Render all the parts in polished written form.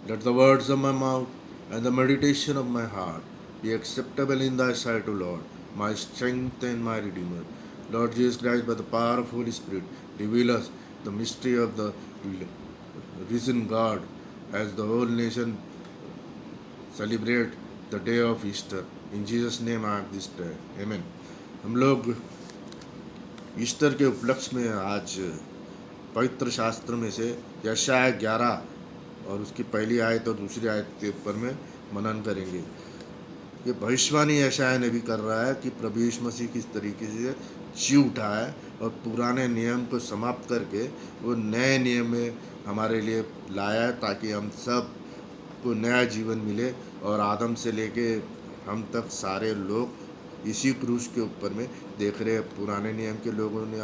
Let the words of my mouth and the meditation of my heart be acceptable in thy sight, O Lord, my strength and my Redeemer. Lord Jesus Christ, by the power of Holy Spirit, reveal us the mystery of the risen God as the whole nation celebrate the day of Easter. In Jesus' name I have this prayer. Amen. हम लोग Easter के उपलक्ष्य में आज पवित्र शास्त्र में से यशाया 11 और उसकी पहली आयत और दूसरी आयत के ऊपर में मनन करेंगे। ये भविष्यवाणी यशाया ने भी कर रहा है कि प्रभु यीशु मसीह किस तरीके से जी उठा है और पुराने नियम को समाप्त करके वो नए नियम में हमारे लिए लाया है ताकि हम सब को नया जीवन मिले और आदम से लेके हम तक सारे लोग इसी क्रूस के ऊपर में देख रहे हैं। पुराने नियम के लोगों ने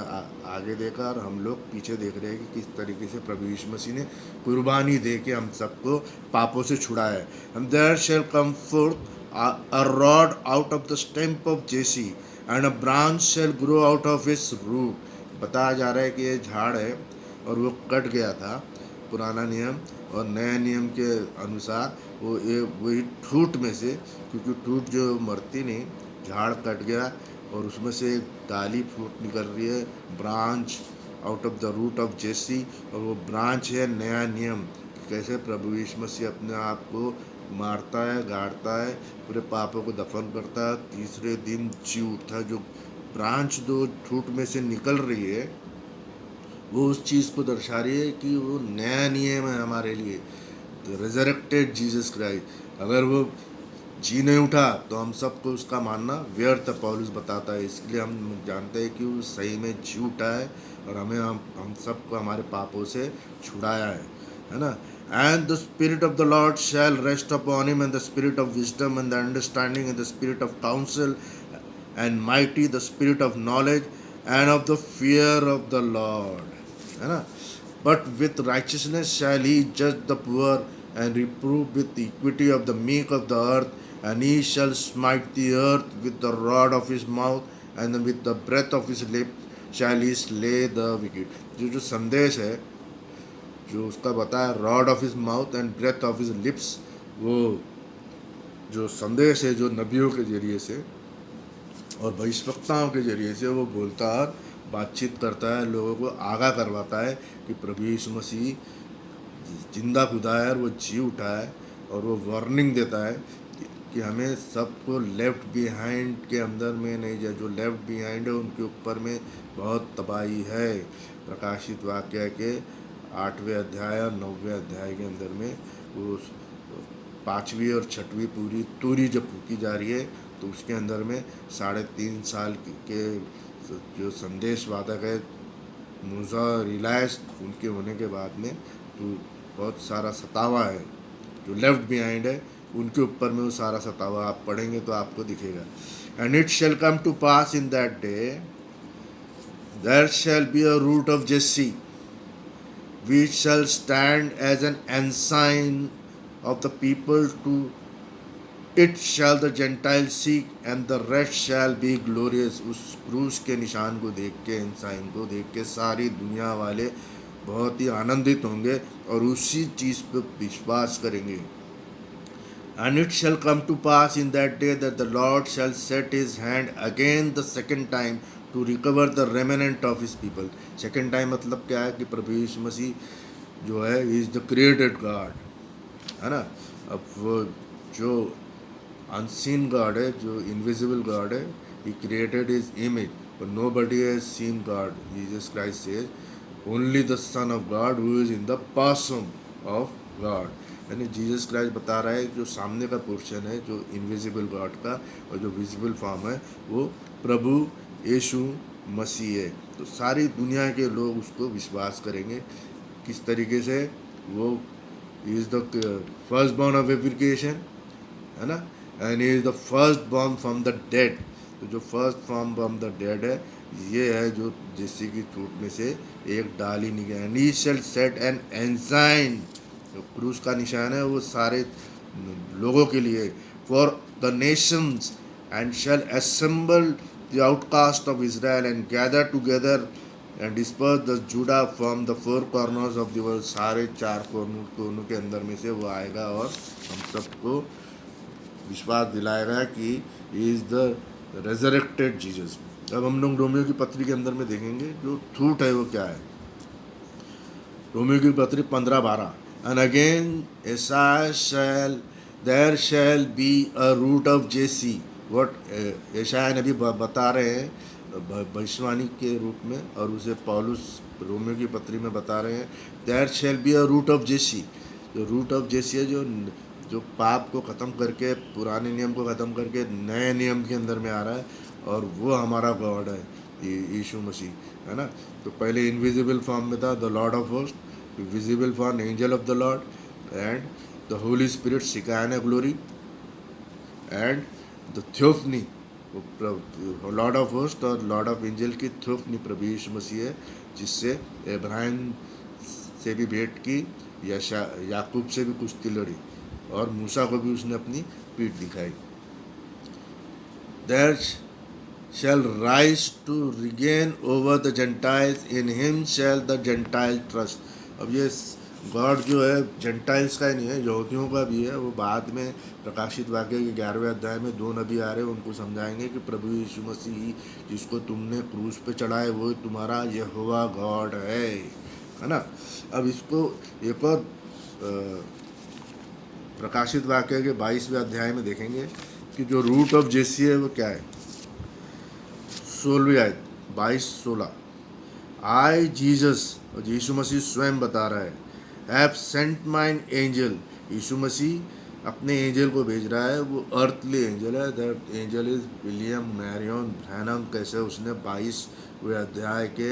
आगे देखा और हम लोग पीछे देख रहे हैं कि किस तरीके से प्रभु यीशु मसीह ने कुर्बानी दे के हम सबको पापों से छुड़ाया है। And there shall come forth a rod out of the stump of Jesse and a branch shall grow out of his root। बताया जा रहा है कि ये झाड़ है और वो कट गया था पुराना नियम और नए नियम के अनुसार वो ये वही ठूट में से, क्योंकि ठूट जो मरती नहीं, झाड़ कट गया और उसमें से एक डाली फूट निकल रही है, branch out of the root of Jesse, और वो ब्रांच है नया नियम। कैसे प्रभु यीशु मसीह अपने आप को मारता है, गाड़ता है, पूरे पापों को दफन करता है, तीसरे दिन जी उठता है। जो ब्रांच दो ठूट में से निकल रही है वो उस चीज़ को दर्शा रही है कि वो नया नियम है हमारे लिए, तो रिजरेक्टेड जीसस क्राइस्ट। अगर वो जी नहीं उठा तो हम सबको उसका मानना व्यर्थ, पौलुस बताता है। इसलिए हम जानते हैं कि वो सही में जी उठा है और हम सबको हमारे पापों से छुड़ाया है ना। And the spirit of the Lord shall rest upon him and the spirit of wisdom and the understanding and the spirit of counsel and mighty, the spirit of knowledge and of the fear of the Lord, है ना। But with righteousness shall he जज the poor and reprove with the equity of the meek of the earth, and he shall smite the earth with the rod of his mouth, and with the breath of his lips shall he slay the wicked। जो संदेश है जो उसका बताया, rod of his mouth and breath of his lips, वो जो संदेश है जो नबियों के जरिए से और भविष्यवक्ताओं के जरिए से वो बोलता है, बातचीत करता है, लोगों को आगाह करवाता है कि प्रभु यीशु मसीह जिंदा खुदा है और वो जी उठा है। और वो वार्निंग देता है कि हमें सबको लेफ्ट बिहाइंड के अंदर में नहीं जाए। जो लेफ्ट बिहाइंड है उनके ऊपर में बहुत तबाही है। प्रकाशित वाक्य के 8वें अध्याय और 9वें अध्याय के अंदर में वो 5वीं और 6वीं पूरी तूरी जब फूकी जा रही है तो उसके अंदर में 3.5 साल के जो संदेश वादक है मूसा और इलायस, उनके होने के बाद में तो बहुत सारा सतावा है जो लेफ्ट बिहाइंड है उनके ऊपर में वो सारा सतावा आप पढ़ेंगे तो आपको दिखेगा। And it shall come to pass in that day there shall be a root of Jesse which shall stand as an ensign of the people, to it shall the Gentiles seek and the rest shall be glorious। उस क्रूस के निशान को देख के, इंसान को देख के सारी दुनिया वाले बहुत ही आनंदित होंगे और उसी चीज़ पर विश्वास करेंगे। And it shall come to pass in that day that the Lord shall set his hand again the second time to recover the remnant of his people। Second time मतलब क्या है कि प्रभु यीशु मसीह जो है इज़ द क्रिएटेड गॉड, है ना। अब वो जो अनसीन गॉड है, जो इनविजिबल गॉड है, he created his image but nobody has seen God। Jesus Christ says only the Son of God who is in the person of God। यानी Jesus Christ बता रहा है जो सामने का पोर्शन है जो इनविजिबल गॉड का और जो विजिबल फॉर्म है वो प्रभु यीशु मसीह है। तो सारी दुनिया के लोग उसको विश्वास करेंगे। किस तरीके से? वो is the first born of every creation, है ना, and is the first born from the dead. तो जो first form from the dead है ये है जो जैसे की टूट में से एक डाली निकली। And he shall set an ensign, जो क्रूस का निशान है वो सारे लोगों के लिए, for the nations, and shall assemble the outcast of Israel and gather together and disperse the Judah from the four corners of the world, सारे चार कोनों के अंदर में से वो आएगा और हम सबको विश्वास दिलाएगा कि ही इज़ द रेजरेक्टेड जीसस। अब हम लोग रोमियो की पत्री के अंदर में देखेंगे जो थूट है वो क्या है। रोमियो की पत्री 15:12, and again there shall be a root of Jesse. What यशायाह नबी बता रहे हैं भविष्यवाणी के रूप में, और उसे पौलुस रोमियो की पत्री में बता रहे हैं, there shall be a root of Jesse. जो रूट ऑफ जेसी है, जो पाप को ख़त्म करके, पुराने नियम को ख़त्म करके नए नियम के अंदर में आ रहा है, और वो हमारा गॉड है यीशु मसीह, है ना। तो पहले इनविजिबल फॉर्म में था, the Lord of host, visible form angel of the Lord, and the holy spirit Shekinah glory, and the theophany, Lord of host और लॉर्ड ऑफ एंजल की थियोफनी प्रभु यीशु मसीह है, जिससे इब्राहिम से भी भेंट की, याकूब से भी कुश्ती लड़ी, और मूसा को भी उसने अपनी पीठ दिखाई। There shall rise to regain over the Gentiles, in him shall the Gentile trust। अब ये गॉड जो है जेंटाइल्स का ही नहीं है, यहूदियों का भी है। वो बाद में प्रकाशित वाक्य के 11वें अध्याय में 2 नबी आ रहे हैं, उनको समझाएंगे कि प्रभु यीशु मसीह जिसको तुमने क्रूस पे चढ़ाए वो तुम्हारा यहोवा गॉड है ना। अब इसको एक और प्रकाशित वाक्य के 22वें अध्याय में देखेंगे कि जो रूट ऑफ जेसी है वो क्या है। 16वीं आयत 22-16, आई जीसस, और यीशु मसीह स्वयं बता रहा है, हैव सेंट माइन एंजल। यीशु मसीह अपने एंजल को भेज रहा है, वो अर्थली एंजल है। That angel is William Marrion Branham. कैसे उसने 22वें अध्याय के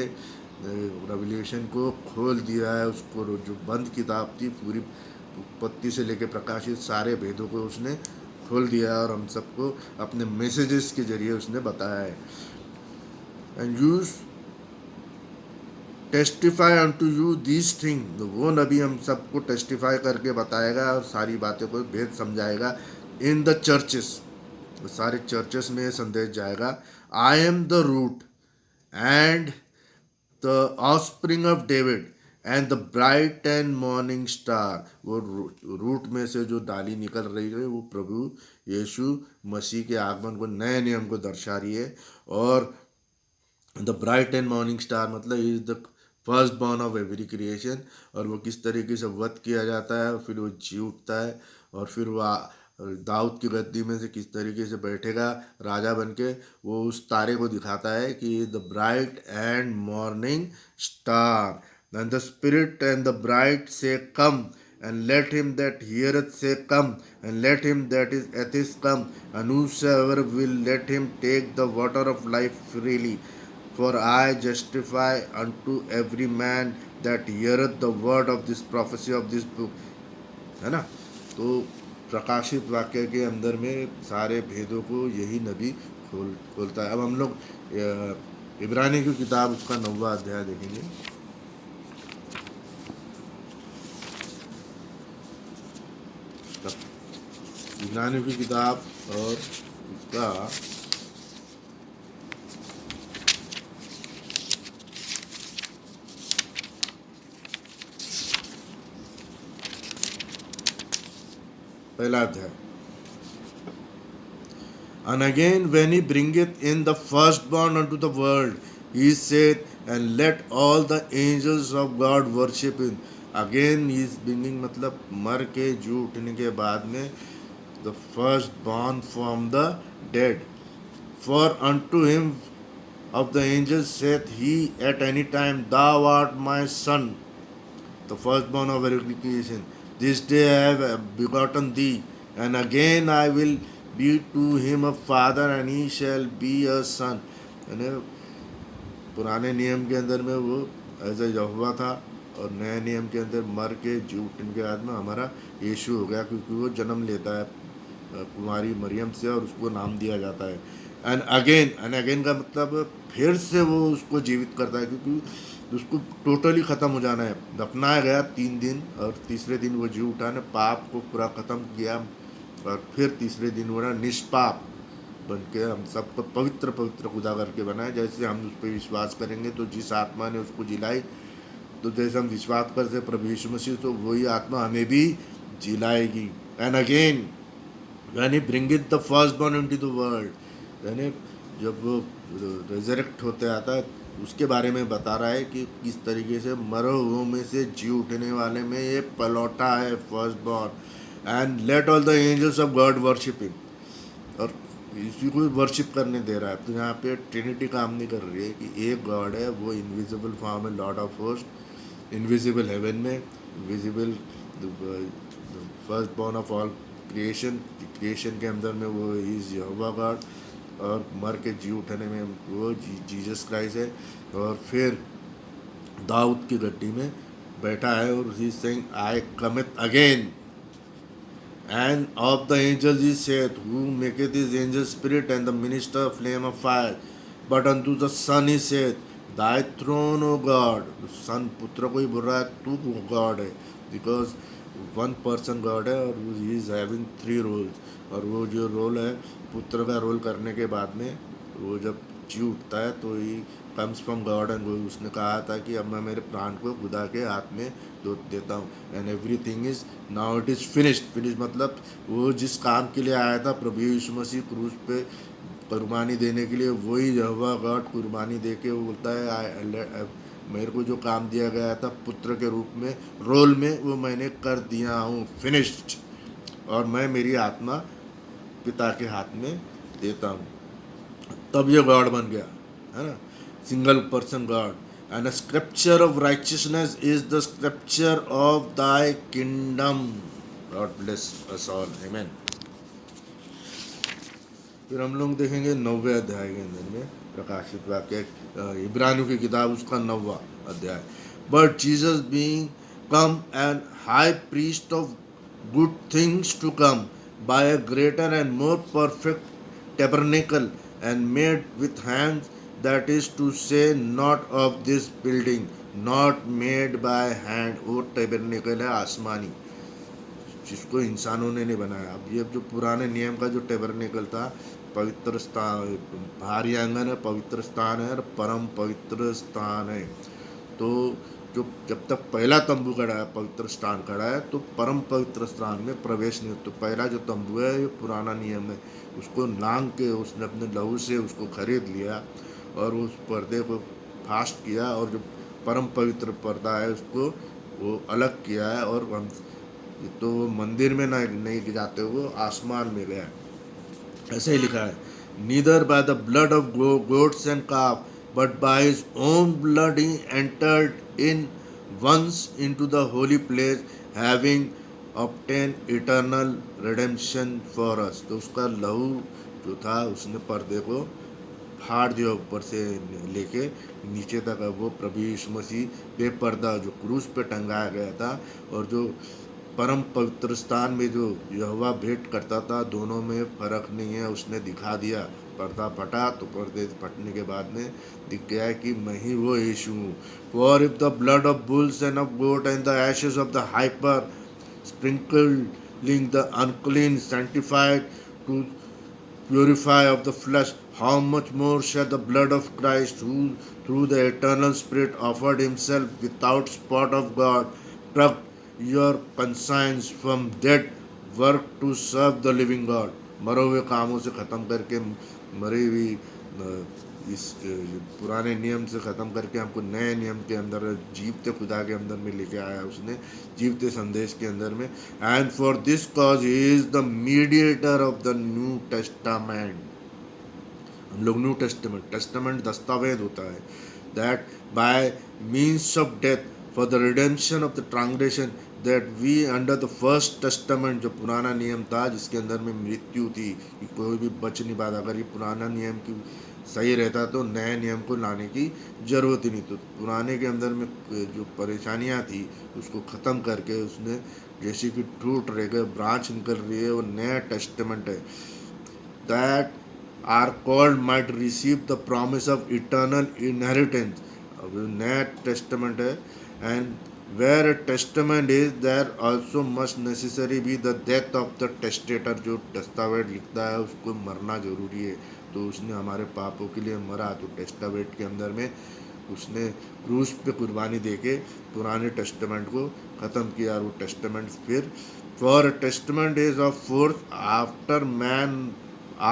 रेवलेशन को खोल दिया है, उसको जो बंद किताब थी पूरी उत्पत्ति से लेकर प्रकाशित सारे भेदों को उसने खोल दिया है, और हम सबको अपने मैसेजेस के जरिए उसने बताया है। And you testify unto you these thing, वो नबी हम सबको टेस्टिफाई करके बताएगा और सारी बातों को भेद समझाएगा। इन द चर्चेस, सारे चर्चेस में संदेश जाएगा। I am the root and the offspring of David and the bright and morning star. वो रूट में से जो डाली निकल रही है वो प्रभु यीशु मसीह के आगमन को, नए नियम को दर्शा रही है। और the bright and morning star मतलब is the first born of every creation. और वो किस तरीके से वध किया जाता है, फिर वो जी उठता है, और फिर वह दाऊद की गद्दी में से किस तरीके से बैठेगा राजा बन के, वो उस तारे को दिखाता है कि the bright and morning star. And the spirit and the bright से कम, and let him that heareth say come, and let him that is atheist come, and whosoever will let him take the water of life freely, for I justify unto every man that heareth the word of this prophecy of this book, है ना। तो प्रकाशित वाक्य के अंदर में सारे भेदों को यही नबी खोलता है। अब हम लोग इब्रानी की किताब उसका 9वां अध्याय देखेंगे। इब्रानियों की किताब और उसका 1 अध्याय। And again when he bringeth in the firstborn unto the world, he saith, and let all the angels of God worship him। Again he is bringing मतलब मर के जी उठने के बाद में the firstborn from the dead, for unto him of the angels saith he at any time, thou art my son, the firstborn of every creation, this day I have begotten thee। And again I will be to him a father, and he shall be a son। यानी पुराने नियम के अंदर में वो as a यहोवा था, और नए नियम के अंदर मर के जी उठने के बाद में हमारा यीशु हो गया, क्योंकि वो जन्म लेता है कुमारी मरियम से, और उसको नाम दिया जाता है। एंड अगेन का मतलब फिर से वो उसको जीवित करता है, क्योंकि उसको टोटली ख़त्म हो जाना है। दफनाया गया 3 दिन, और तीसरे दिन वो जी उठा ने पाप को पूरा ख़त्म किया, और फिर तीसरे दिन वो निष्पाप बन के हम सबको पवित्र पवित्र खुदा करके बनाए। जैसे हम उस पर विश्वास करेंगे तो जिस आत्मा ने उसको जिलाई, तो जैसे हम विश्वास करते प्रभु यीशु मसीह, तो वही आत्मा हमें भी जिलाएगी। And again when he bringeth the firstborn into the world, यानी जब वो रिजरेक्ट होते आता है उसके बारे में बता रहा है कि किस तरीके से मरे हुओं में से जी उठने वाले में ये पलौटा है first born. And let all the angels of God worship him, और इसी को वर्शिप करने दे रहा है। तो यहाँ पे ट्रिनिटी काम नहीं कर रही है कि एक गॉड है, वो इनविजिबल फॉर्म है, Lord of host, invisible heaven में, visible first born of all creation, creation के अंदर में वो इज यहोवा गॉड, और मर के जी उठने में वो जीसस क्राइस्ट है। और फिर दाऊद की गड्डी में बैठा है और ही saying I commit again, and of the angels he said who maketh his angel spirit and the minister flame of fire, but unto the son he said thy throne O God। सन पुत्र को ही बोल रहा है तू God है, because one person God है और he is having 3 roles. और वो जो रोल है पुत्र का रोल करने के बाद में वो जब जी उठता है तो he comes from God, and उसने कहा था कि अब मैं मेरे प्राण को खुदा के हाथ में दो देता हूँ। And everything is now it is finished. Finish मतलब वो जिस काम के लिए आया था प्रभु यीशु मसीह क्रूस पे कुर्बानी देने के लिए, वही यहोवा गॉड कुर्बानी दे के वो बोलता है मेरे को जो काम दिया गया था पुत्र के रूप में रोल में वो मैंने कर दिया हूँ, फिनिश्ड, और मैं मेरी आत्मा पिता के हाथ में देता हूँ। तब ये गॉड बन गया, है ना, single person God. And scripture of righteousness is the scripture of thy kingdom. God bless us all, amen. फिर हम लोग देखेंगे 9वें अध्याय के अंदर में प्रकाशित वाक्य, इब्रानियों की किताब उसका 9वां अध्याय। But Jesus being come and high priest of good things to come by a greater and more perfect tabernacle and made with hands, that is to say not of this building, not made by hand। वो tabernacle है आसमानी, जिसको इंसानों ने नहीं बनाया। अब ये जो पुराने नियम का जो टेबरनेकल था, पवित्र स्थान, बाहरी आंगन है, पवित्र स्थान है और परम पवित्र स्थान है। तो जो जब तक पहला तंबू खड़ा है, पवित्र स्थान खड़ा है, तो परम पवित्र स्थान में प्रवेश नहीं। तो पहला जो तंबू है ये पुराना नियम है, उसको लांग के उसने अपने लहू से उसको खरीद लिया और उस पर्दे को फास्ट किया, और जो परम पवित्र पर्दा है उसको वो अलग किया है, और हम तो मंदिर में नहीं जाते, वो आसमान में गया। ऐसे ही लिखा है, neither by the blood of goats and calf but by his own blood he entered in once into the holy place, having obtained eternal redemption for us। तो उसका लहू जो था उसने पर्दे को फाड़ दिया ऊपर से लेके नीचे तक। वो प्रभु यीशु मसीह बेपर्दा जो क्रूस पे टंगाया गया था, और जो परम पवित्र स्थान में जो यहोवा भेंट करता था, दोनों में फर्क नहीं है, उसने दिखा दिया। पर्दा फटा तो पर्दे फटने के बाद में दिख गया कि मैं ही वो यीशु हूँ। For if the blood of bulls and of goat and the ashes of the heifer sprinkling the unclean sanctified to purify of the flesh, how much more shall the blood of Christ, who through the eternal Spirit offered himself without spot of God, pluck your conscience from dead work to serve the living God। मरे हुए कामों से ख़त्म करके, मरी हुई इस पुराने नियम से ख़त्म करके हमको नए नियम के अंदर, जीवते खुदा के अंदर में लेके आया उसने, जीवते संदेश के अंदर में। And for this cause he is the mediator of the new testament. हम लोग न्यू टेस्टामेंट दस्तावेज होता है, that by means of death for the redemption of the transgression that we under the first testament, जो पुराना नियम था जिसके अंदर में मृत्यु थी कि कोई भी बच नहीं पाता। अगर ये पुराना नियम की सही रहता तो नए नियम को लाने की ज़रूरत ही नहीं। तो पुराने के अंदर में जो परेशानियां थी उसको ख़त्म करके उसने, जैसे कि टूट रह गए ब्रांच निकल रही है, वो नया टेस्टामेंट है, that are called might receive the promise of eternal inheritance. अब नया टेस्टामेंट है, and Where a testament is, there also must necessary be the death of the testator. जो टेस्टावेट लिखता है उसको मरना जरूरी है, तो उसने हमारे पापों के लिए मरा, तो टेस्टावेट के अंदर में उसने क्रूस पे कुर्बानी देके पुराने टेस्टामेंट को ख़त्म किया। और वो टेस्टामेंट फिर for testament is of force after man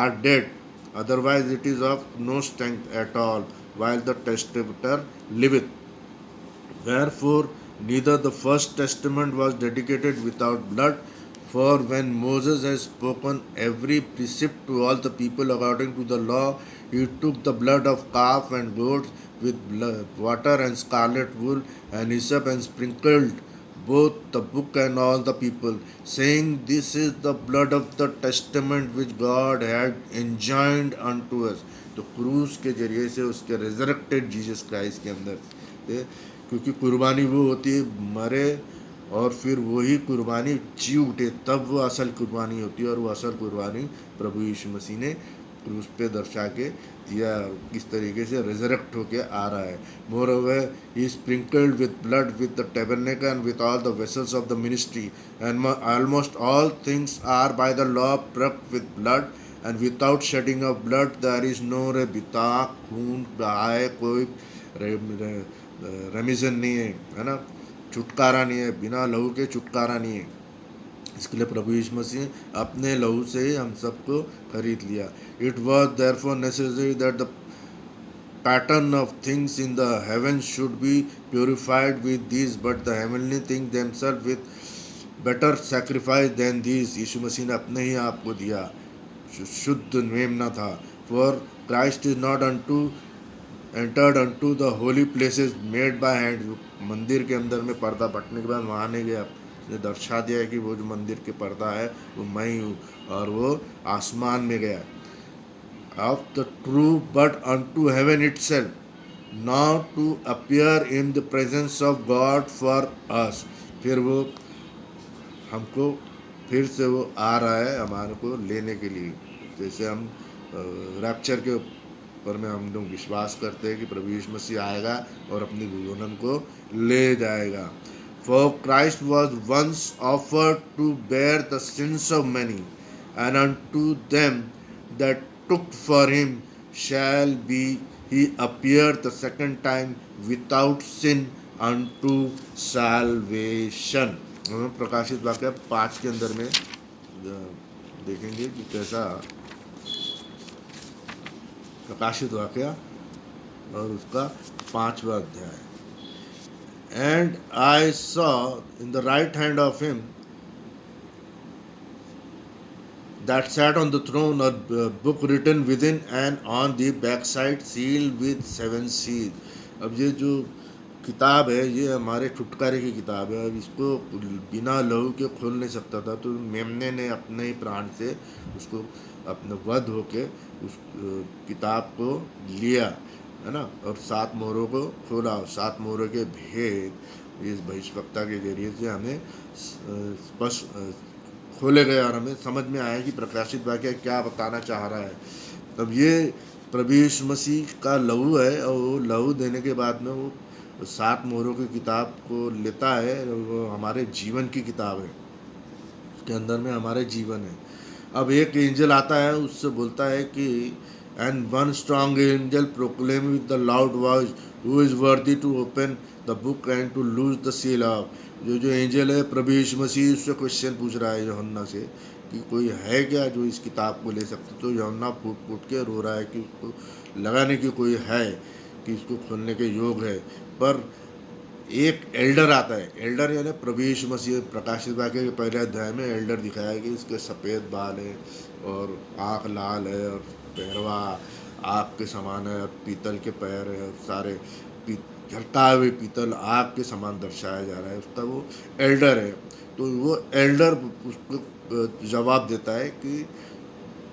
are dead, otherwise it is of no strength at all while the testator liveth. Wherefore neither the first testament was dedicated without blood, for when Moses has spoken every precept to all the people according to the law, he took the blood of calf and goats with water and scarlet wool and hyssop and sprinkled both the book and all the people, saying, This is the blood of the testament which God had enjoined unto us. तो क्रूस के जरिए से उसके resurrected Jesus Christ के अंदर थे, क्योंकि कुर्बानी वो होती है मरे और फिर वही कुर्बानी जी उठे, तब वो असल कुर्बानी होती है। और वो असल कुर्बानी प्रभु यीशु मसीह ने क्रूस पे दर्शा के दिया, किस तरीके से रिजरेक्ट होके आ रहा है। Moreover he sprinkled with blood with the tabernacle and with all the vessels of the ministry, and almost all things are by the law prepped with blood, and without shedding of blood there is no ray, बिता खून बहाए कोई रेमिजन नहीं है ना, छुटकारा नहीं है, बिना लहू के छुटकारा नहीं है। इसके लिए प्रभु यीशु मसीह अपने लहू से ही हम सबको खरीद लिया। It was therefore necessary that the pattern of things in the heaven should be purified with this, but the heavenly thing themselves with better sacrifice than this. यीशु मसीह ने अपने ही आप को दिया, शुद्ध मेमना था। For Christ is not unto entered unto the holy places made by hand. मंदिर के अंदर में पर्दा फटने के बाद वहाँ नहीं गया, उसने दर्शा दिया है कि वो जो मंदिर के पर्दा है वो मैं ही हूँ, और वो आसमान में गया। Of the true but unto heaven itself, not to appear in the presence of God for us. फिर वो हमको फिर से वो आ रहा है हमारे को लेने के लिए। जैसे हम रैप्चर के पर में हम लोग विश्वास करते हैं कि प्रभु यीशु मसीह आएगा और अपनी दुल्हन को ले जाएगा। For Christ was once offered to bear the sins of many, and unto them that took for him shall be he appear the second time without sin unto salvation. हम प्रकाशित वाक्य 5 के अंदर में देखेंगे कि कैसा प्रकाशित वाक्य और उसका 5वां अध्याय। And I saw in the right hand of him that sat on the throne a book written within and on the backside sealed with 7 seals। अब ये जो किताब है ये हमारे छुटकारे की किताब है। अब इसको बिना लहू के खोल नहीं सकता था, तो मेमने ने अपने ही प्राण से उसको अपने वध होके उस किताब को लिया, है ना, और 7 मोहरों को खोला। 7 मोहरों के भेद इस भविष्यवक्ता के जरिए से हमें स्पष्ट खोले गए और हमें समझ में आया कि प्रकाशित वाक्य क्या बताना चाह रहा है। तब ये प्रभु यीशु मसीह का लहू है, और वो लहू देने के बाद में वो 7 मोहरों की किताब को लेता है, वो हमारे जीवन की किताब है, उसके अंदर में हमारे जीवन है। अब एक एंजल आता है, उससे बोलता है कि and one strong angel proclaim with the loud voice who is worthy to open the book and to loose the seal off. जो एंजल है प्रभु यीशु मसीह उससे क्वेश्चन पूछ रहा है यूहन्ना से कि कोई है क्या जो इस किताब को ले सकते। तो यूहन्ना फूट फूट के रो रहा है कि उसको लगाने की कोई है कि इसको खोलने के योग है। पर एक एल्डर आता है, एल्डर यानी प्रभु यीशु मसीह। प्रकाशित वाक्य के पहले अध्याय में एल्डर दिखाया है कि इसके सफ़ेद बाल है और आँख लाल है और पहरवा आग के समान है और पीतल के पैर है और सारे जलता हुए पीतल आग के समान दर्शाया जा रहा है। उसका वो एल्डर है। तो वो एल्डर उसको जवाब देता है कि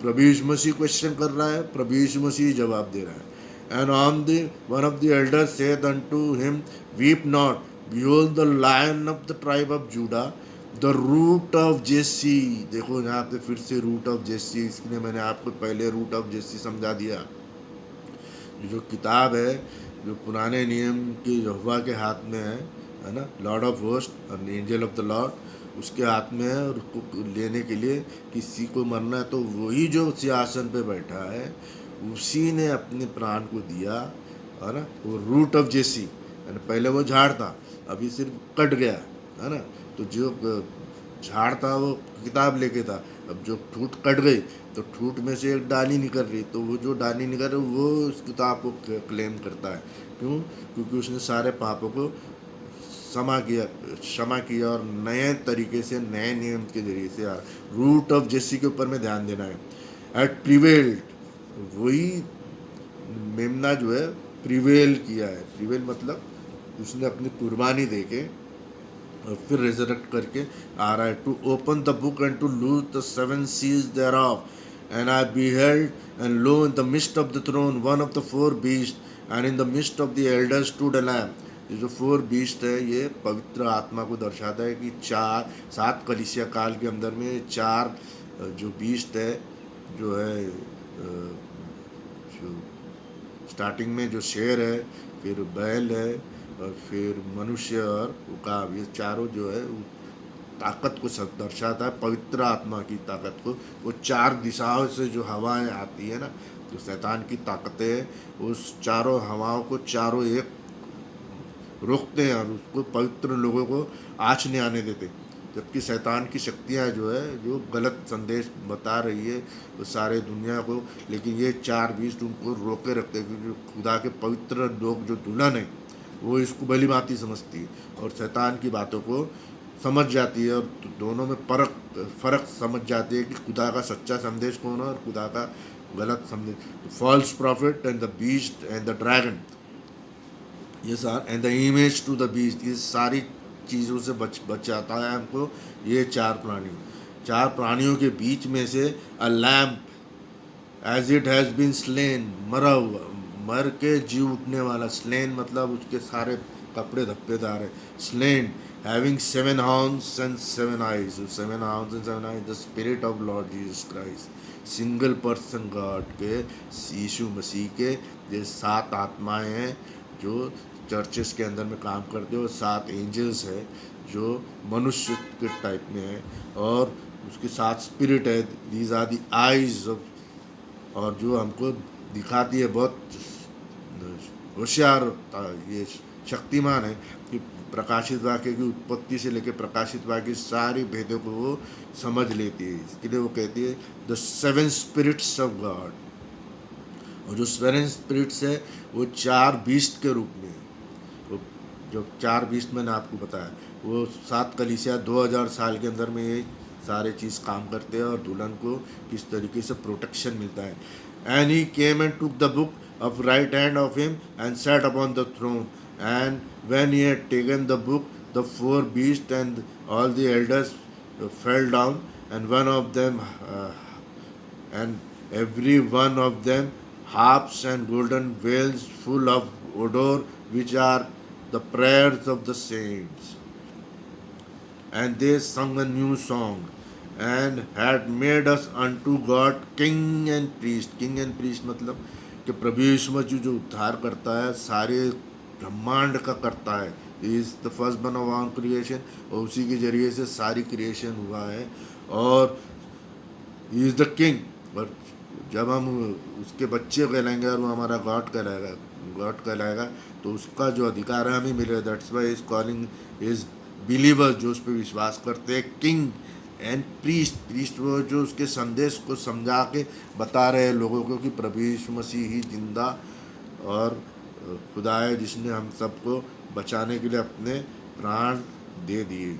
प्रभु यीशु मसीह क्वेश्चन कर रहा है, प्रभु यीशु मसीह जवाब दे रहा है। And on the one of the elders saith unto him, Weep not, behold the lion of the tribe of Judah, the root of Jesse। देखो यहाँ पे फिर से रूट ऑफ जेसी, इसलिए मैंने आपको पहले रूट ऑफ जेसी समझा दिया। जो किताब है जो पुराने नियम की यहोवा के हाथ में है, है ना, लॉर्ड ऑफ होस्ट और एंजल ऑफ द लॉर्ड उसके हाथ में है, और उसको लेने के लिए किसी को मरना है तो वही जो सिंहासन पे बैठा है उसी ने अपने प्राण को दिया, है ना। वो रूट ऑफ जेसी, पहले वो झाड़ था, अभी सिर्फ कट गया, है ना। तो जो झाड़ था वो किताब लेके था, अब जो ठूट कट गई तो ठूट में से एक डाली निकल रही, तो वो जो डाली निकल रही वो उस किताब को क्लेम करता है। क्यों? क्योंकि उसने सारे पापों को क्षमा किया और नए तरीके से नए नियम के जरिए से रूट ऑफ जेसी के ऊपर में ध्यान देना है। एट प्रिवेल्ड, वही मेमना जो है प्रिवेल किया है। प्रिवेल मतलब उसने अपनी कुर्बानी दे के और फिर रिजरेक्ट करके आ रहा है। To open the book and to loose the seven seals thereof, and I beheld and lo in the midst of the throne one of the four beasts, and in the midst of the elders stood a lamb। ये जो four beast है ये पवित्र आत्मा को दर्शाता है कि चार सात कलीसिया काल के अंदर में चार जो बीस्ट है, जो है जो स्टार्टिंग में जो शेर है, फिर बैल है, और फिर मनुष्य और उकाब, ये चारों जो है वो ताकत को दर्शाता है, पवित्र आत्मा की ताकत को। वो चार दिशाओं से जो हवाएं आती है ना, जो शैतान की ताकतें उस चारों हवाओं को चारों एक रोकते हैं और उसको पवित्र लोगों को आँच नहीं आने देते। जबकि शैतान की शक्तियाँ जो है जो गलत संदेश बता रही है वो सारे दुनिया को, लेकिन ये चार बीस उनको रोके रखते हैं, क्योंकि खुदा के पवित्र लोग जो दुल्हन है वो इसको भली भांति समझती है और शैतान की बातों को समझ जाती है, और दोनों में फ़र्क समझ जाती है कि खुदा का सच्चा संदेश कौन है और खुदा का गलत संदेश। False prophet and the beast and the dragon, ये सार and the image to the beast, ये सारी चीज़ों से बचाता है हमको ये चार प्राणियों के बीच में से a lamb as it has been slain, मरा हुआ, मर के जी उठने वाला। स्लेन मतलब उसके सारे कपड़े धब्बेदार है। Slain having 7 horns and 7 eyes, 7 horns and 7 eyes, the spirit of Lord Jesus Christ, single person God के यीशु मसीह के ये 7 आत्माएं हैं जो चर्चेस के अंदर में काम करते हैं, और 7 एंजल्स है जो मनुष्य के टाइप में है, और उसके 7 स्पिरिट है। These are the eyes of, और जो हमको दिखाती है, बहुत होशियार ये शक्तिमान है कि प्रकाशित वाक्य की उत्पत्ति से लेकर प्रकाशित वाक्य की सारी भेदों को वो समझ लेती है। इसके लिए वो कहती है द 7 स्पिरिट्स ऑफ गॉड, और जो 7 स्पिरिट्स है वो 4 बीस्ट के रूप में, वो जो 4 बीस्ट मैंने आपको बताया वो 7 कलीसिया 2000 साल के अंदर में ये सारे चीज़ काम करते हैं, और दुल्हन को किस तरीके से प्रोटेक्शन मिलता है। And he came and took the book of right hand of him and sat upon the throne, and when he had taken the book, the 4 beasts and all the elders fell down, and one of them and every one of them harps and golden veils full of odor, which are the prayers of the saints. And they sung a new song, and had made us unto God king and priest। king and priest मतलब कि प्रभु यीशु मसीह जो उद्धार करता है सारे ब्रह्मांड का करता है, इज़ द फर्स्ट बन ऑफ ऑल क्रिएशन, और उसी के जरिए से सारी क्रिएशन हुआ है, और ही इज़ द किंग। और जब हम उसके बच्चे कहलाएंगे और वो हमारा गॉड कहलाएगा तो उसका जो अधिकार है हमें मिलेगा। That's why is calling is believers, जो उस पर विश्वास करते हैं, किंग एंड प्रीस्ट वो जो उसके संदेश को समझा के बता रहे हैं लोगों को कि प्रभु यीशु मसीह ही जिंदा और खुदा है जिसने हम सबको बचाने के लिए अपने प्राण दे दिए।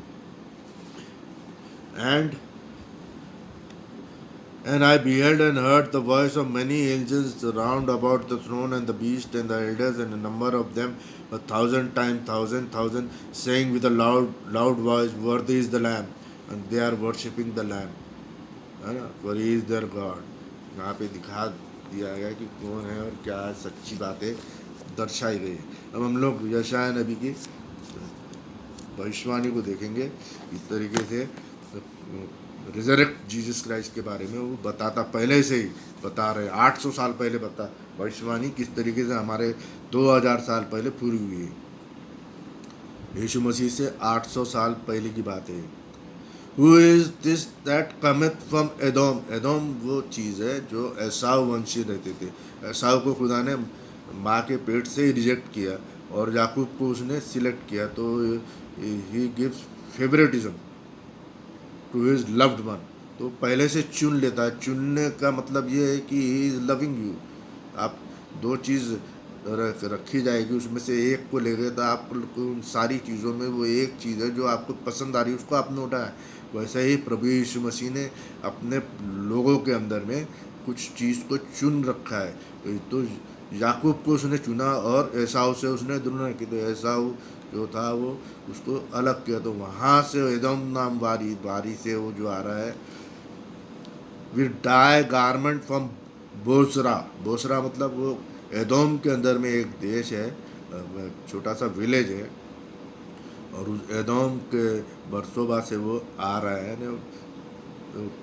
And I beheld and heard the voice of many angels round about the throne and the beast and the elders, and a number of them 1,000 times thousand, saying with a loud voice, Worthy is the Lamb, and they are worshipping the Lamb, है ना, for he is their God। यहाँ पे दिखा दिया गया कि कौन है और क्या है, सच्ची बातें दर्शाई गई। अब हम लोग यशाया नबी की भविष्यवाणी को देखेंगे। इस तरीके से रिजरेक्ट जीसस क्राइस्ट के बारे में वो बताता, पहले से ही बता रहे, 800 साल पहले बता भविष्यवाणी किस तरीके से हमारे 2000 साल पहले पूरी हुई है। यीशु मसीह से 800 साल पहले की बात है। Who is this that cometh from Edom? Edom वो चीज़ है जो एसाव वंशी रहते थे। एसाव को खुदा ने माँ के पेट से ही रिजेक्ट किया और याकूब को उसने सिलेक्ट किया, तो he gives favouritism to his loved one. तो पहले से चुन लेता है। चुनने का मतलब ये है कि ही इज़ लविंग यू। आप दो चीज़ रखी जाएगी, उसमें से एक को ले गए तो आप उन सारी चीज़ों में वो एक चीज़ है जो आपको पसंद आ रही है, उसको आपने उठाया। वैसे ही प्रभु यीशु मसीह ने अपने लोगों के अंदर में कुछ चीज़ को चुन रखा है। तो याकूब को उसने चुना और एसाव से उसने तुलना की, तो एसाव जो था वो उसको अलग किया। तो वहाँ से एदम नाम वारी से वो जो आ रहा है, वी डाई गारमेंट फ्रॉम बोसरा। बोसरा मतलब वो एदोम के अंदर में एक देश है, छोटा सा विलेज है, और उस एदोम के बरसों बाद से वो आ रहा है ना,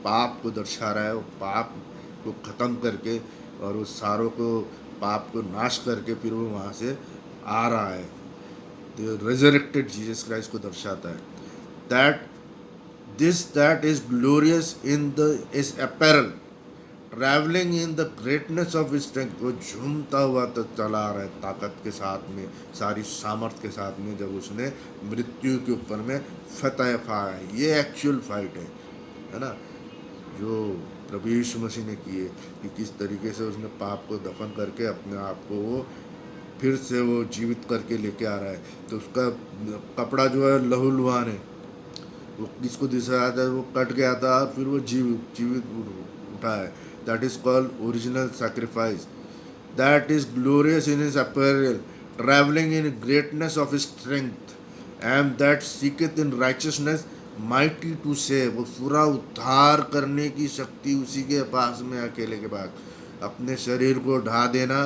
पाप को दर्शा रहा है। वो पाप को ख़त्म करके और उस सारों को पाप को नाश करके फिर वो वहाँ से आ रहा है। तो रेजरेक्टेड जीसस क्राइस्ट को दर्शाता है। That this that is glorious in the is apparel travelling in the greatness of strength. वो झूमता हुआ तो चला आ रहा है ताकत के साथ में, सारी सामर्थ के साथ में, जब उसने मृत्यु के ऊपर में फतह पाया है। ये एक्चुअल फाइट है ना, जो प्रभु यीशु मसीह ने की है, कि किस तरीके से उसने पाप को दफन करके अपने आप को वो फिर से वो जीवित करके लेके आ रहा है। तो उसका कपड़ा जो है लहूलुहान है, वो किसको दिखाया था, वो कट गया था फिर वो जीवित उठा है। That is called original sacrifice. That is glorious in his apparel travelling in greatness of strength and that seeketh in righteousness mighty to save. वो पूरा उद्धार करने की शक्ति उसी के पास में, अकेले के पास। अपने शरीर को ढा देना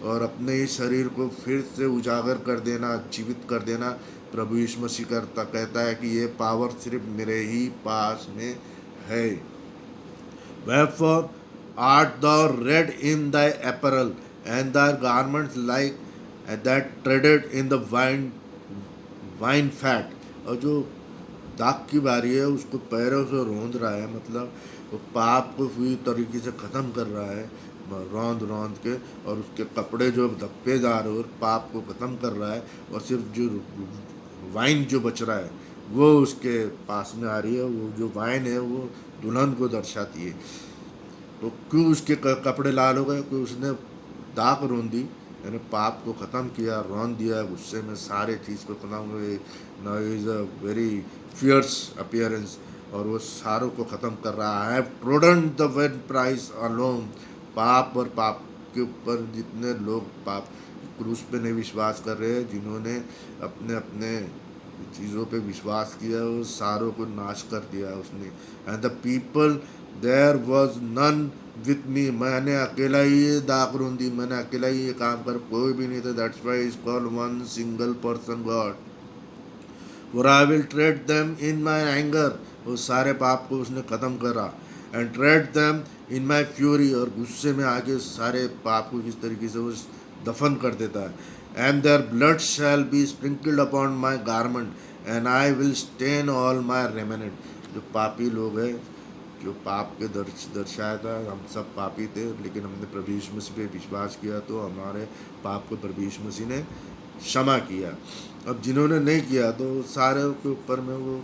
और अपने ही शरीर को फिर से उजागर कर देना, जीवित कर देना, प्रभु यीशु मसीह करता कहता है कि ये पावर सिर्फ मेरे ही पास में है। Wherefore art thou red in thy apparel, and thy garments like that treaded in the wine fat। और जो दाग की बारी है उसको पैरों से रौंद रहा है, मतलब वो पाप को पूरी तरीके से ख़त्म कर रहा है रौंद रौंद के, और उसके कपड़े जो धब्बेदार और पाप को ख़त्म कर रहा है, और सिर्फ जो वाइन जो बच रहा है वो उसके पास में आ रही है। वो जो वाइन है वो दुल्हन को दर्शाती है। तो क्यों उसके कपड़े लाल हो गए? क्योंकि उसने दाग रौंद दी, यानी पाप को ख़त्म किया, रौंद दिया, गुस्से में सारे चीज़ को ख़त्म हुए। Now is a very fierce appearance, और वो सारों को ख़त्म कर रहा है। Trodden the wade price alone. पाप और पाप के ऊपर जितने लोग पाप क्रूस पे नहीं विश्वास कर रहे हैं, जिन्होंने अपने अपने चीज़ों पे विश्वास किया, वो सारों को नाश कर दिया उसने। And the people there was none with me. मैंने अकेला ही ये दाग रूंदी, मैंने अकेला ही ये काम कर, कोई भी नहीं था। That's why is called one single person God. For I will trade them in my anger. वो सारे पाप को उसने ख़त्म करा। And trade them in my fury. और गुस्से में आके सारे पाप को किस तरीके से वो दफन कर देता है। And their blood shall be sprinkled upon my garment and I will stain all my raiment. जो पापी लोग हैं, जो पाप के दर्शाया था, हम सब पापी थे, लेकिन हमने प्रभु यीशु मसीह पे विश्वास किया तो हमारे पाप को प्रभु यीशु मसीह ने क्षमा किया। अब जिन्होंने नहीं किया तो सारे के ऊपर में वो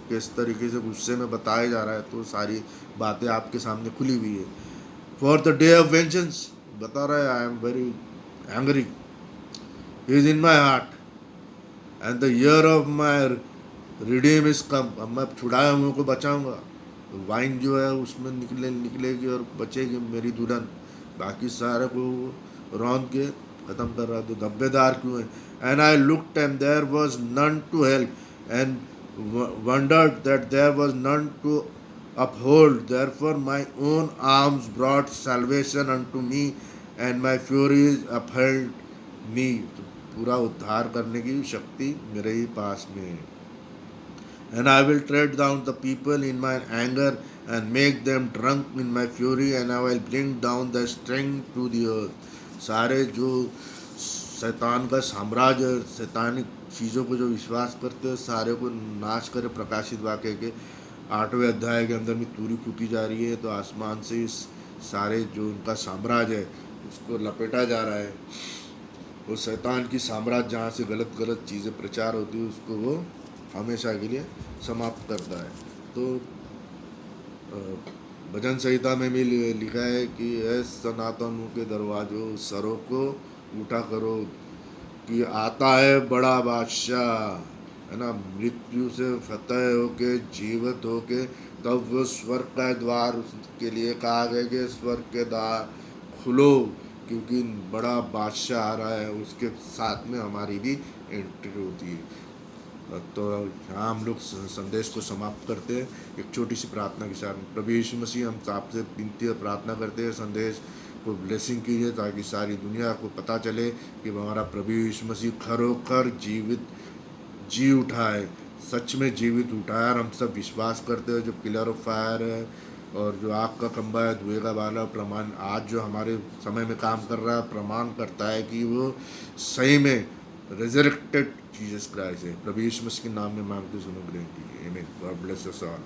किस तरीके से गुस्से में बताया जा रहा है, तो सारी बातें आपके सामने खुली हुई है। For the day of vengeance बता रहा है, I am very angry, he is in my heart and the year of my redeem is come. अब मैं छुड़ाए हुए को बचाऊंगा। वाइन जो है उसमें निकलेगी और बचेगी मेरी दुल्हन। बाकी सारे को रौंद के ख़त्म कर रहा है। तो धब्बेदार क्यों है? And I looked and there was none to help and wondered that there was none to uphold. Therefore my own arms brought salvation unto me, and my furies upheld me। तो पूरा उद्धार करने की शक्ति मेरे ही पास में है। And I will tread down the people in my anger and make them drunk in my fury, and I will bring down the strength to the earth। सारे जो शैतान का साम्राज्य, शैतानिक चीज़ों को जो विश्वास करते हैं सारे को नाश करे। प्रकाशित वाक्य के 8वें अध्याय के अंदर में तूरी फूटी जा रही है, तो आसमान से इस सारे जो उनका साम्राज्य है उसको लपेटा जा रहा है। वो शैतान की साम्राज्य जहाँ से गलत गलत चीज़ें प्रचार होती है उसको वो हमेशा के लिए समाप्त करता है। तो भजन संहिता में भी लिखा है कि ऐ सनातनों के दरवाजों सरों को उठा करो कि आता है बड़ा बादशाह, है ना। मृत्यु से फतेह होके जीवित होके तब वो स्वर्ग का द्वार उसके लिए कहा गया कि स्वर्ग के द्वार खुलो, क्योंकि बड़ा बादशाह आ रहा है, उसके साथ में हमारी भी एंट्री होती है। तो यहाँ हम लोग संदेश को समाप्त करते हैं एक छोटी सी प्रार्थना के साथ। प्रभु यीशु मसीह, हम आपसे विनती और प्रार्थना करते हैं संदेश को ब्लेसिंग कीजिए ताकि सारी दुनिया को पता चले कि हमारा प्रभु यीशु मसीह खरोखर जीवित जी उठा है, सच में जीवित उठा है। और हम सब विश्वास करते हैं जो पिलर ऑफ फायर है और जो आग का खंभा है, धुएं का बाला प्रमाण आज जो हमारे समय में काम कर रहा है, प्रमाण करता है कि वो सही में resurrected Jesus Christ है। प्रभु यीशु मसीह के नाम में मांगते सुनो ग्रहण कीजिए। आमीन। God bless us all.